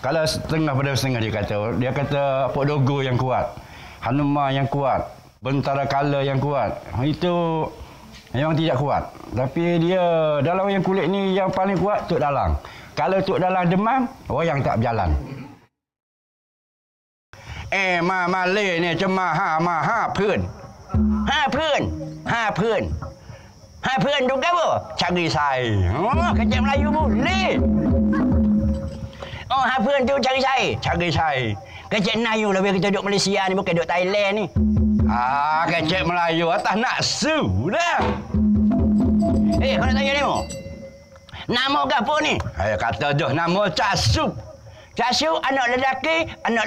Kalau setengah pada setengah dia kata Pok Dogo yang kuat, Hanuma yang kuat, Bentara Kala yang kuat. Itu memang tidak kuat. Tapi dia dalam wayang kulit ni yang paling kuat Tok Dalang. Kalau Tok Dalang demam, wayang tak berjalan. Malay ni cuma ha pun. Ha pun tu apa? Cari saya. Kecik Melayu boleh. Ha pun tu cari saya. Kecik Melayu lah biar kita duduk Malaysia ni bukan duduk Thailand ni. Kecik Melayu atas naksu dah. Kau nak tanya ni mo? Nama ke apa ni? Kata dah nama Casup. Casup anak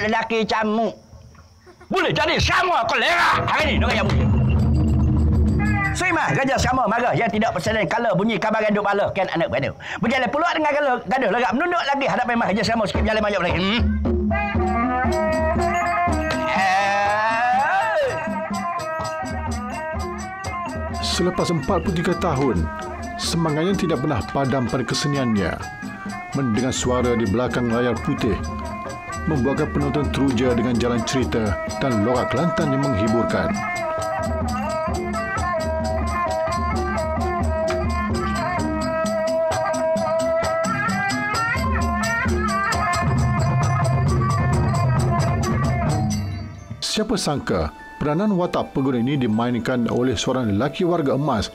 lelaki camuk. Boleh jadi sama kolera. Hari ni nak kaya bunyi. Sima kerja sama marah yang tidak persedan kala bunyi kabaran duk bala kan anak beranak. Berjalan pula dengan gaduh lagak menunduk lagi hadapan mah kerja sama sikit berjalan banyak lagi. Selepas 43 tahun, semangatnya tidak pernah padam pada keseniannya. Mendengar suara di belakang layar putih, membuatkan penonton teruja dengan jalan cerita dan lorak Kelantan yang menghiburkan. Siapa sangka peranan watak peguda ini dimainkan oleh seorang lelaki warga emas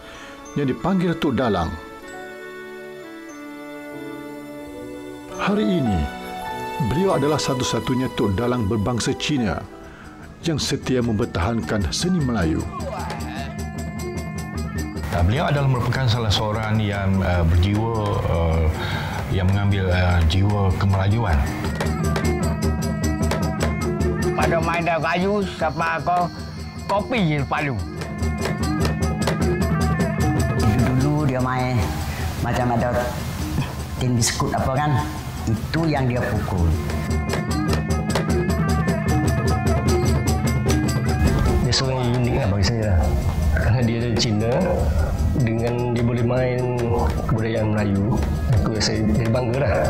yang dipanggil Tok Dalang. Hari ini, beliau adalah satu-satunya Tok Dalang berbangsa Cina yang setia mempertahankan seni Melayu. Beliau adalah merupakan salah seorang yang berjiwa, yang mengambil jiwa kemelayuan. Pada main dah kayu, siapa kau kopi je palu. Dulu dia main macam ada tin biskut apa kan, itu yang dia pukul. Dia seorang yang unik lah bagi saya. Kerana dia dari Cina, dengan dia boleh main kebudayaan Melayu, aku rasa dia bangga lah.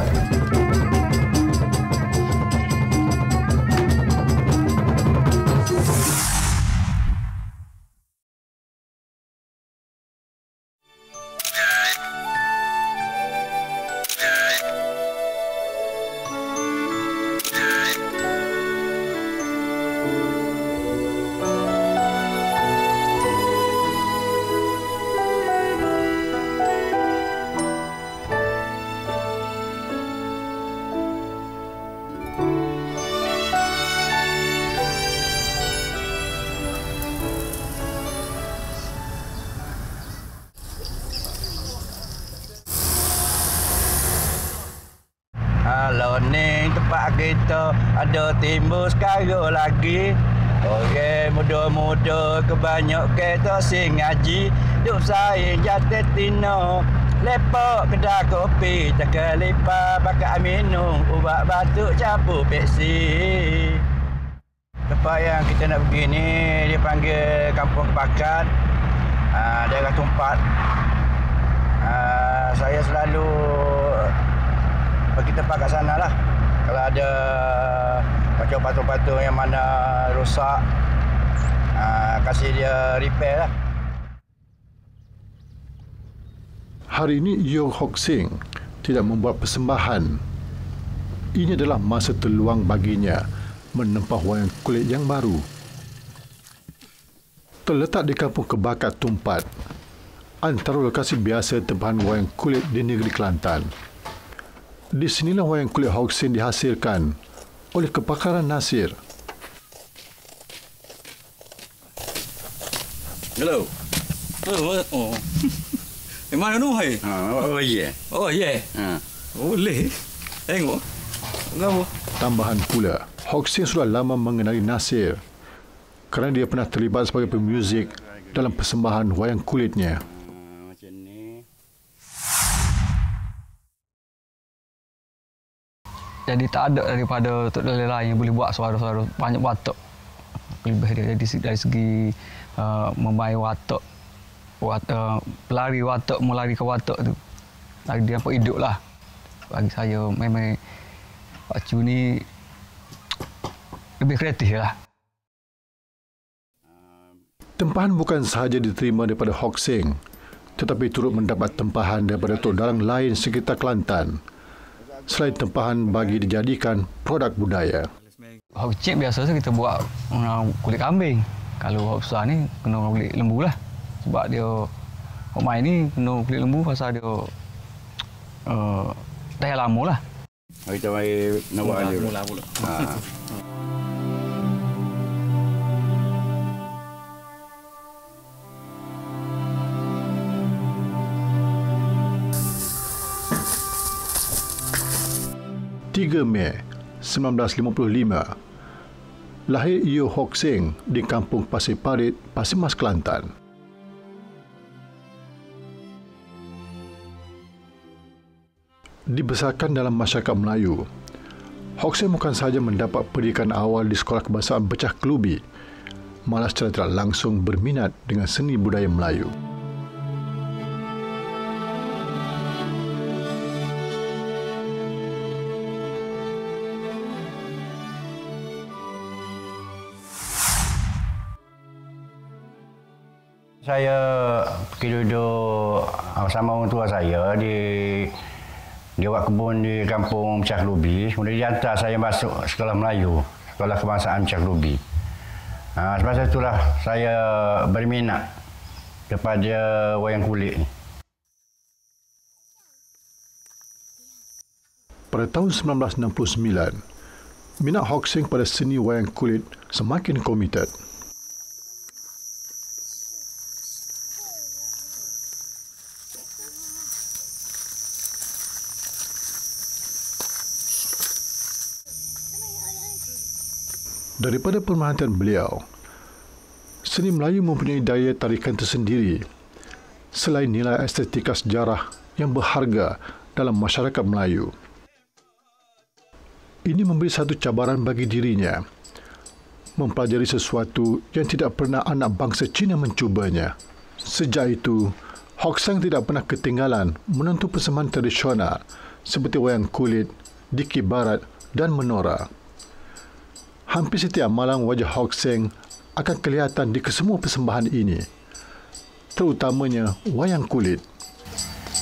Loning tempat kita ada timbul sekarang lagi. Orang muda-muda kebanyak kita sing ngaji. Duk saing jatuh tino. Lepak kedai kopi tak lipat pakai minum ubat batuk campur Pepsi. Tempat yang kita nak pergi ni dia panggil Kampung Kebakan. Daerah Tumpat. Saya selalu pergi tempat kat sana lah. Kalau ada macam patung-patung yang mana rosak, kasih dia repair lah. Hari ini Yeoh Hock Seng tidak membuat persembahan. Ini adalah masa terluang baginya menempah wayang kulit yang baru. Terletak di Kampung Kebakan Tumpat, antara lokasi biasa tempahan wayang kulit di negeri Kelantan. Di sinilah wayang kulit Hock Seng dihasilkan oleh kepakaran Nasir. Hello. Oh. Mana tu hai? Ya. Oh ya. Boleh. Tengok. Kamu. Tambahan pula, Hock Seng sudah lama mengenali Nasir kerana dia pernah terlibat sebagai pemuzik dalam persembahan wayang kulitnya. Jadi tak ada daripada Tok Dalang lain yang boleh buat suara-suara banyak watak. Lebih dari segi memain watak, pelari watak, melari ke watak tu. Lagi dia nampak hidup lah. Bagi saya memang Pak Cu ni lebih kreatif lah. Tempahan bukan sahaja diterima daripada Hock Seng, tetapi turut mendapat tempahan daripada tok dalang lain sekitar Kelantan. Selain tempahan bagi dijadikan produk budaya. Hok kecil biasa kita buat kulit kambing. Kalau hok besar ni kena kulit lembu lah. Sebab dia hok main ni kena kulit lembu pasal dia dah lama lah. Kita mai nak buat dia. Mula pula. Mei 1955, lahir Iyo Hock Seng di kampung Pasir Parit, Pasir Mas, Kelantan. Dibesarkan dalam masyarakat Melayu, Hock Seng bukan sahaja mendapat pendidikan awal di Sekolah Kebangsaan Becah Kelubi, malah secara tidak langsung berminat dengan seni budaya Melayu. Saya pergi duduk sama orang tua saya dia buat kebun di kampung Becah Kelubi. Kemudian dia hantar saya masuk sekolah Melayu, Sekolah Kebangsaan Becah Kelubi. Sebab itulah saya berminat kepada wayang kulit ni. Pada tahun 1969, minat Hock Seng pada seni wayang kulit semakin komited. Daripada pemerhatian beliau, seni Melayu mempunyai daya tarikan tersendiri selain nilai estetika sejarah yang berharga dalam masyarakat Melayu. Ini memberi satu cabaran bagi dirinya, mempelajari sesuatu yang tidak pernah anak bangsa Cina mencubanya. Sejak itu, Hock Seng tidak pernah ketinggalan menonton persembahan tradisional seperti wayang kulit, diki barat dan menora. Hampir setiap malam wajah Hock Seng akan kelihatan di kesemua persembahan ini, terutamanya wayang kulit.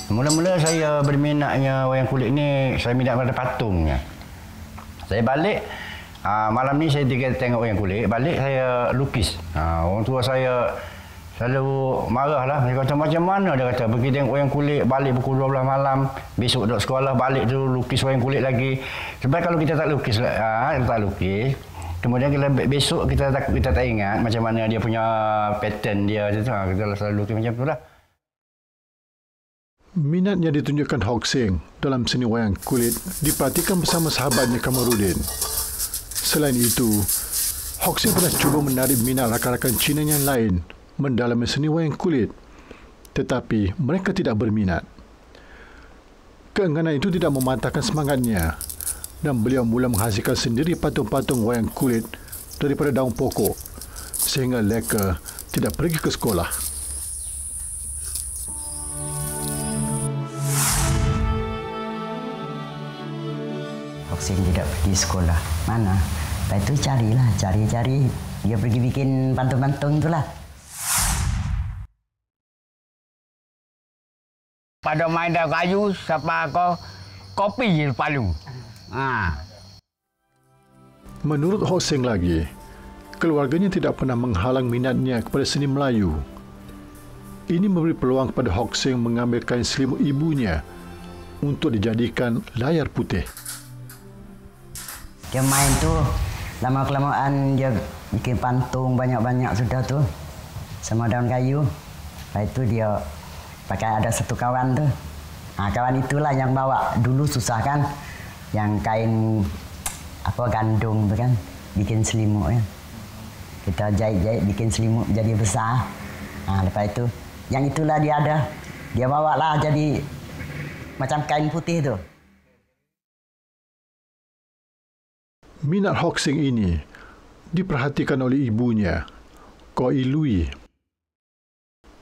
Mula-mula saya berminatnya wayang kulit ni, saya minat pada patungnya. Saya balik, malam ni saya tengok wayang kulit, balik saya lukis. Orang tua saya selalu marah lah. Dia kata macam mana, dia kata pergi tengok wayang kulit, balik pukul 12 malam, besok duduk sekolah, balik tu lukis wayang kulit lagi. Sebab kalau kita tak lukis, kemudian besok kita tak ingat macam mana dia punya pattern dia. Kita selalu lukis macam tu lah. Minat yang ditunjukkan Hock Seng dalam seni wayang kulit diperhatikan bersama sahabatnya Kamarudin. Selain itu, Hock Seng pernah cuba menarik minat rakan-rakan Cina yang lain mendalami seni wayang kulit, tetapi mereka tidak berminat. Keengganan itu tidak mematahkan semangatnya dan beliau mula menghasilkan sendiri patung-patung wayang kulit daripada daun pokok sehingga leka tidak pergi ke sekolah. Hock Seng tidak pergi sekolah. Mana? Lepas itu cari. Dia pergi bikin pantung-pantung itulah. Pada main dah kayu, siapa kau kopi je palu. Menurut Hock Seng lagi, keluarganya tidak pernah menghalang minatnya kepada seni Melayu. Ini memberi peluang kepada Hock Seng mengambil kain selimut ibunya untuk dijadikan layar putih. Dia main tu, lama-kelamaan dia bikin pantung banyak-banyak sudah tu. Sama daun kayu. Lepas itu dia pakai ada satu kawan tu. Kawan itulah yang bawa dulu susah kan. Yang kain gandung tu kan, bikin selimut kan. Kita jahit-jahit bikin selimut jadi besar. Lepas itu, yang itulah dia ada. Dia bawa lah jadi macam kain putih tu. Minat Hock Seng ini diperhatikan oleh ibunya, Ko Ilui.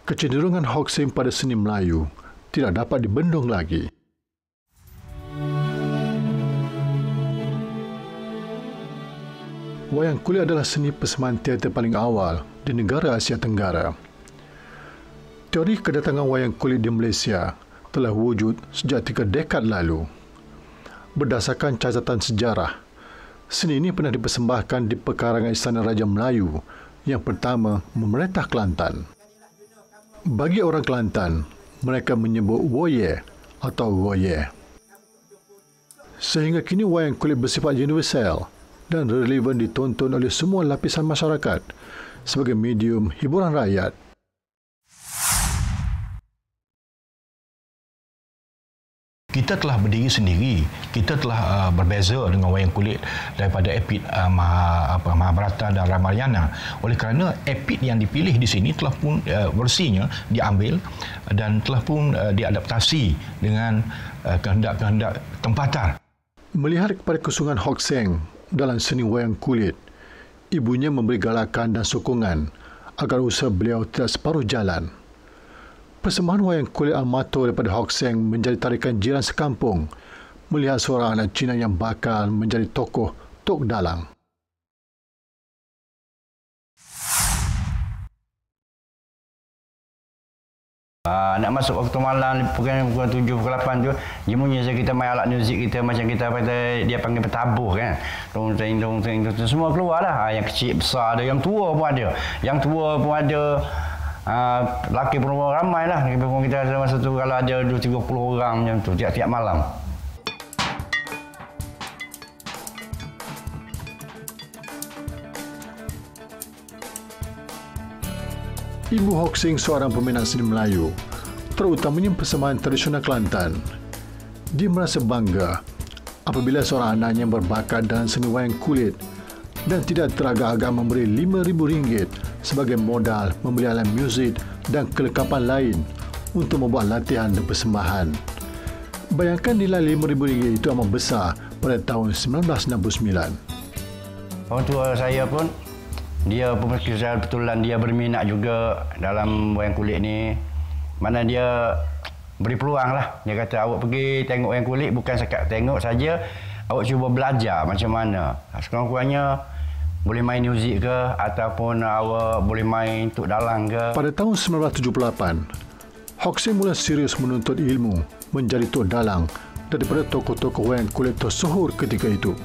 Kecenderungan Hock Seng pada seni Melayu tidak dapat dibendung lagi. Wayang kulit adalah seni persembahan teater paling awal di negara Asia Tenggara. Teori kedatangan wayang kulit di Malaysia telah wujud sejak 3 dekad lalu. Berdasarkan catatan sejarah, seni ini pernah dipersembahkan di pekarangan Istana Raja Melayu yang pertama memerintah Kelantan. Bagi orang Kelantan, mereka menyebut woye atau woye. Sehingga kini wayang kulit bersifat universal dan relevan ditonton oleh semua lapisan masyarakat sebagai medium hiburan rakyat. Kita telah berdiri sendiri, kita telah berbeza dengan wayang kulit daripada epik Mahabharata dan Ramayana. Oleh kerana epik yang dipilih di sini telah pun versinya diambil dan telah pun diadaptasi dengan kehendak-kehendak tempatan. Melihat kepada kesungguhan Hock Seng dalam seni wayang kulit, ibunya memberi galakan dan sokongan agar usaha beliau tidak separuh jalan. Persembahan wayang kulit Almato daripada Hock Seng menjadi tarikan jiran sekampung melihat seorang anak Cina yang bakal menjadi tokoh Tok Dalang. Nak masuk waktu malam pukul 7, pukul 8 tu, jemunya kita main alat muzik kita macam kita dia panggil petabuh kan. Dong-deng semua keluar lah. Yang kecil besar ada, yang tua pun ada. Yang tua pun ada. Lelaki perempuan ramai lah. Kita ada masa tu kalau ada 2-30 orang macam tu tiap-tiap malam. Ibu Hock Seng seorang peminat seni Melayu, terutamanya persembahan tradisional Kelantan. Dia merasa bangga apabila seorang anaknya berbakat dalam seni wayang kulit dan tidak teragak-agak memberi RM5,000 sebagai modal membeli alat muzik dan kelengkapan lain untuk membuat latihan dan persembahan. Bayangkan nilai RM5,000 itu amat besar pada tahun 1969. Orang tua saya pun dia secara betulan dia berminat juga dalam wayang kulit ni. Mana dia beri peluang lah. Dia kata awak pergi tengok wayang kulit bukan sekat tengok saja, awak cuba belajar macam mana. Sekurang-kurangnya boleh main muzik ke ataupun awak boleh main Tok Dalang ke. Pada tahun 1978, Hock Seng mula serius menuntut ilmu menjadi Tok Dalang daripada tokoh-tokoh wayang kulit tersohor ketika itu.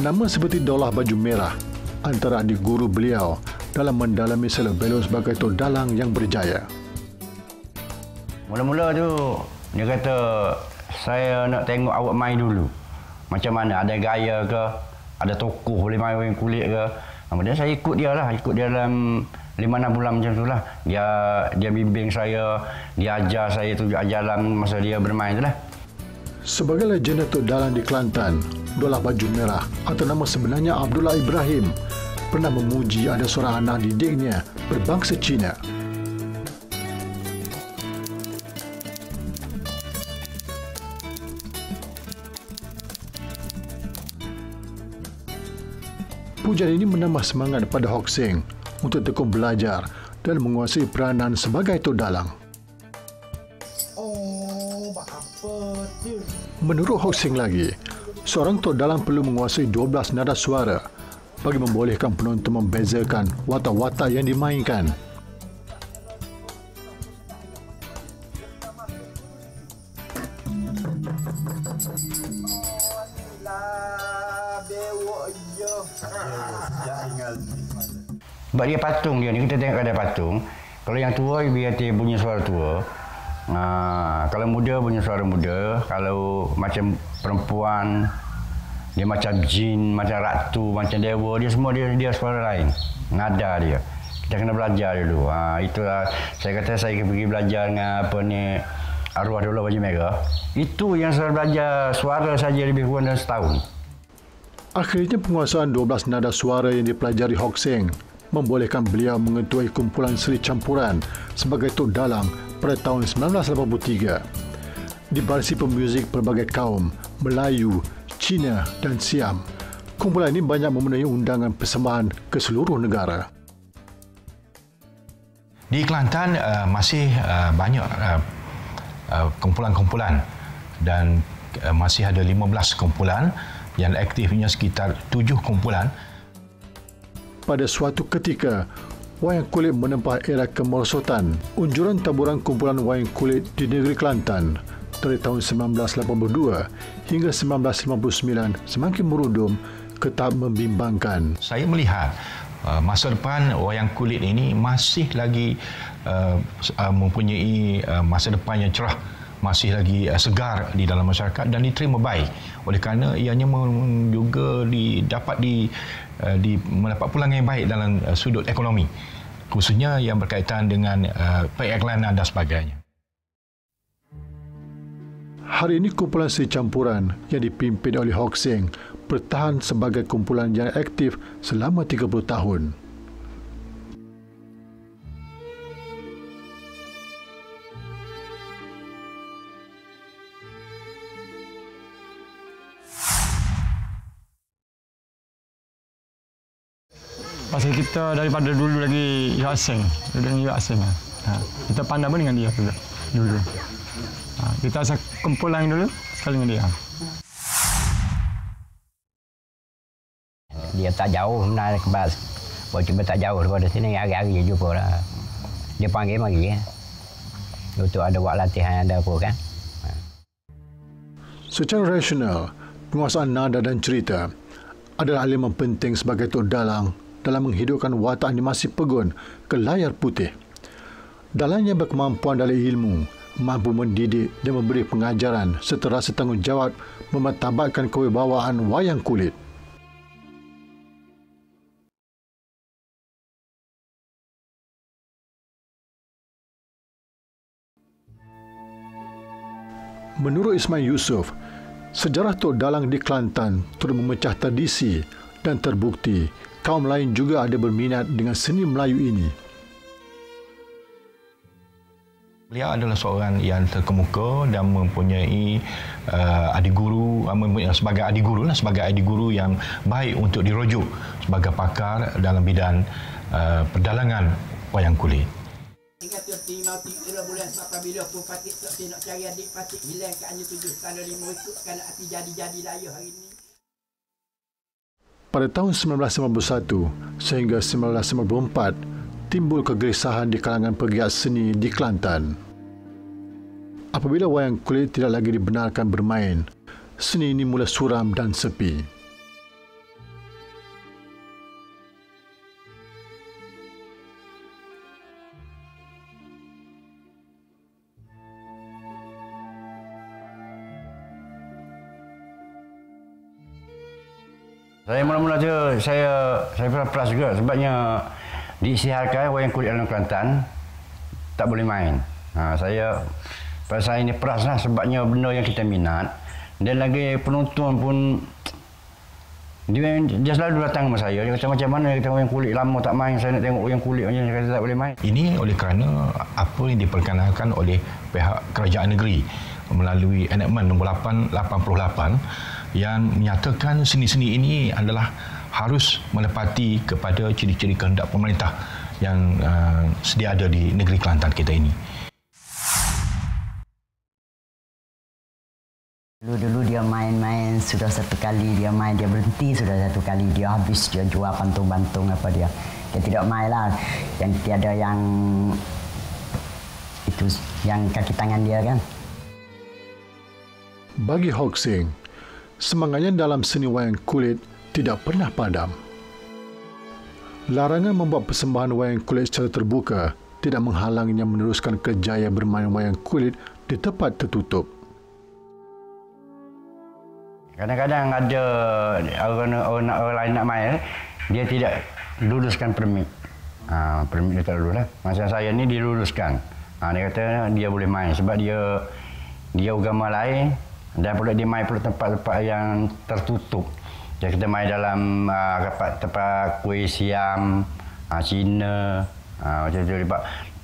Nama seperti Daulah Baju Merah antara adik guru beliau dalam mendalami selebelum sebagai Tok Dalang yang berjaya. Mula-mula tu dia kata saya nak tengok awak main dulu. Macam mana, ada gaya ke, ada tokoh boleh main wayang kulit ke. Kemudian saya ikut dia lah, ikut dia dalam 5-6 bulan macam tu lah. Dia bimbing saya, dia ajar saya tunjuk ajaran masa dia bermain tu lah. Sebagai legenda Tok Dalang di Kelantan, Daulah Baju Merah atau nama sebenarnya Abdullah Ibrahim pernah memuji ada seorang anak didiknya berbangsa Cina. Pujian ini menambah semangat pada Hock Seng untuk tekun belajar dan menguasai peranan sebagai Tok Dalang. Menurut Hock Seng lagi, seorang Tok Dalang perlu menguasai 12 nada suara bagi membolehkan penonton membezakan watak-watak yang dimainkan. Sebab dia patung dia ni, kita tengok ada patung. Kalau yang tua biar dia bunyi suara tua. Kalau muda punya suara muda, kalau macam perempuan dia macam jin, macam ratu, macam dewa, dia semua dia suara lain, nada dia. Kita kena belajar dulu. Itulah saya kata saya pergi belajar dengan apa ni arwah Daulah Baju Merah. Itu yang saya belajar suara saja lebih kurang dalam setahun. Akhirnya penguasaan 12 nada suara yang dipelajari Hock Seng membolehkan beliau mengetuai kumpulan seni campuran sebagai Tok Dalang pada tahun 1983. Dibarisi pemuzik pelbagai kaum, Melayu, Cina dan Siam, kumpulan ini banyak memenuhi undangan persembahan ke seluruh negara. Di Kelantan masih banyak kumpulan-kumpulan dan masih ada 15 kumpulan yang aktifnya sekitar 7 kumpulan Pada suatu ketika, wayang kulit menempah era kemerosotan. Unjuran taburan kumpulan wayang kulit di negeri Kelantan dari tahun 1982 hingga 1959 semakin merudum ke tahap membimbangkan. Saya melihat masa depan wayang kulit ini masih lagi mempunyai masa depan yang cerah, masih lagi segar di dalam masyarakat dan diterima baik. Oleh kerana ianya juga dapat mendapat pulangan yang baik dalam sudut ekonomi, khususnya yang berkaitan dengan periklanan dan sebagainya. Hari ini kumpulan seni campuran yang dipimpin oleh Hock Seng bertahan sebagai kumpulan yang aktif selama 30 tahun. Pasal kita daripada dulu lagi asing, dengan asing. Kita pandai pun dengan dia juga dulu. Kita asal kumpulan dulu sekali dengan dia. Dia tak jauh sebenarnya ke bas. Cuma tak jauh daripada sini, hari-hari dia jumpa lah. Dia panggil mari. Untuk ada buat latihan, ada apa kan. Secara rasional, penguasaan nada dan cerita adalah elemen penting sebagai Tok Dalang dalam menghidupkan watak animasi Pegun ke layar putih. Dalangnya berkemampuan dalam ilmu, mampu mendidik dan memberi pengajaran serta rasa tanggungjawab memartabatkan kewibawaan wayang kulit. Menurut Ismail Yusof, sejarah Tok Dalang di Kelantan turut memecah tradisi dan terbukti kaum lain juga ada berminat dengan seni Melayu ini. Beliau adalah seorang yang terkemuka dan mempunyai adik guru, sebagai adik guru yang baik untuk dirujuk sebagai pakar dalam bidang perdalangan wayang kulit. Ingat tu mau 3 bulan sampai bila pun patik tak nak cari adik patik hilang ke hanya 7 tanda 5 ikut kerana hati jadi layu hari ini. Pada tahun 1991 sehingga 1994, timbul kegelisahan di kalangan pegiat seni di Kelantan. Apabila wayang kulit tidak lagi dibenarkan bermain, seni ini mula suram dan sepi. Saya mula-mula tu saya peras juga sebabnya diisiharkan wayang kulit dalam Kelantan tak boleh main. Pada saya ini peras lah sebabnya benda yang kita minat dan lagi penonton pun dia selalu datang sama saya. Dia kata macam mana kita wayang kulit lama tak main, saya nak tengok wayang kulit macam ni, kata tak boleh main. Ini oleh kerana apa yang diperkenalkan oleh pihak kerajaan negeri melalui enakmen nombor 88 yang menyatakan seni-seni ini adalah harus menepati kepada ciri-ciri kehendak pemerintah yang sedia ada di negeri Kelantan kita ini. Dulu dia main-main, sudah satu kali dia main, dia berhenti, sudah satu kali dia habis, dia jual pantung-pantung apa dia. Dia tidak main lah, yang tiada yang itu, yang kaki tangan dia kan. Bagi Hock Seng, semangatnya dalam seni wayang kulit tidak pernah padam. Larangan membuat persembahan wayang kulit secara terbuka tidak menghalanginya meneruskan kerjaya bermain wayang kulit di tempat tertutup. Kadang-kadang ada orang lain nak main, dia tidak luluskan permit. Permit dia tak lulus lah. Macam saya ni diluluskan. Dia kata dia boleh main sebab dia agama lain dan pula dia main pula tempat-tempat yang tertutup. Dia kita main dalam tempat kuih Siam, Cina, macam tu.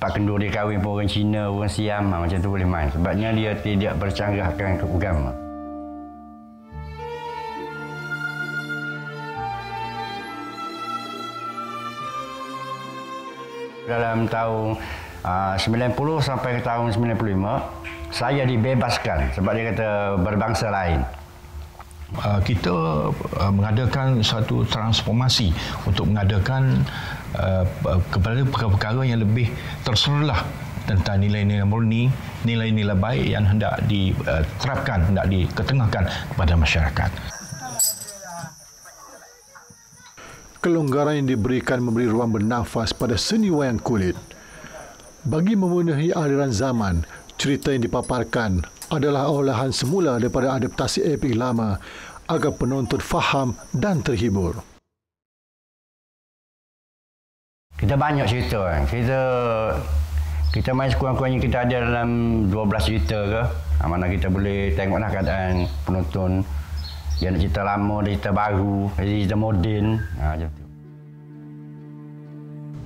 Pak kendur dia kahwin pun orang Cina, orang Siam, macam tu boleh main. Sebabnya dia tidak bercanggahkan agama. Dalam tahun 90 sampai ke tahun 95, saya dibebaskan sebab dia kata berbangsa lain. kita mengadakan satu transformasi untuk mengadakan kepada perkara-perkara yang lebih terserlah tentang nilai-nilai murni, nilai-nilai baik yang hendak diterapkan, hendak diketengahkan kepada masyarakat. Kelonggaran yang diberikan memberi ruang bernafas pada seni wayang kulit. Bagi memenuhi aliran zaman, cerita yang dipaparkan adalah olahan semula daripada adaptasi epik lama agar penonton faham dan terhibur. Kita banyak cerita. Kita main sekurang-kurangnya kita ada dalam 12 cerita ke. Mana kita boleh tengoklah keadaan penonton. Dia nak cerita lama, dia cerita baru, dia cerita moden. Macam tu.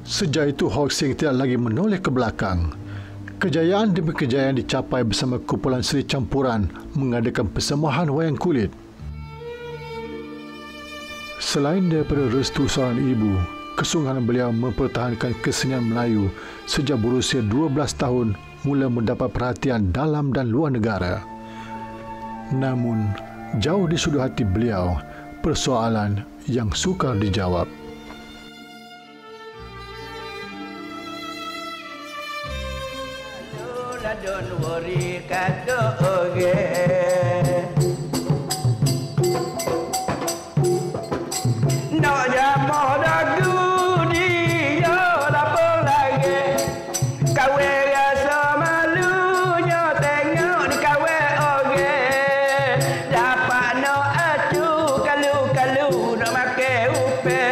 Sejak itu Hawksing tidak lagi menoleh ke belakang. Kejayaan demi kejayaan dicapai bersama kumpulan seni campuran mengadakan persembahan wayang kulit. Selain daripada restu seorang ibu, kesungguhan beliau mempertahankan kesenian Melayu sejak berusia 12 tahun mula mendapat perhatian dalam dan luar negara. Namun, jauh di sudut hati beliau, persoalan yang sukar dijawab. Don't worry, kata oge. No jamo dagu dia apa lagi. Kawe rasa malunya tengok di kawe oge. Dapat no acu kalu-kalu nak makan upe.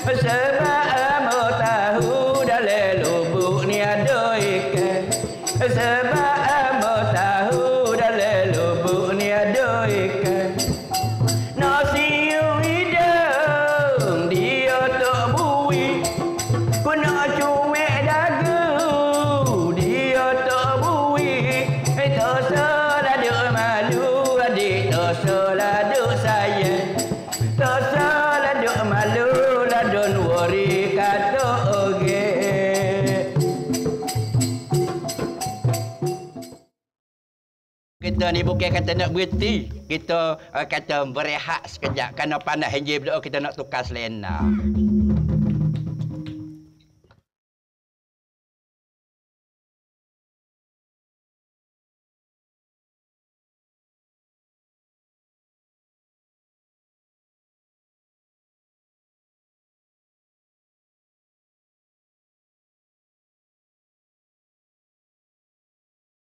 Sebab amo tahu dalam lubuk ni ada ikan. Sebab amo tahu dalam lubuk ni ada ikan. Nasi yang hidung dia tak bui. Ku nak cuek dagu dia tak bui. Tak salah duk malu adik, tak salah duk sayang. Tak salah duk malu lah, don't worry kata oge. Kita ni bukan kata nak berhenti. Kita kata berehat sekejap. Kerana panas hingga kita nak tukar selena.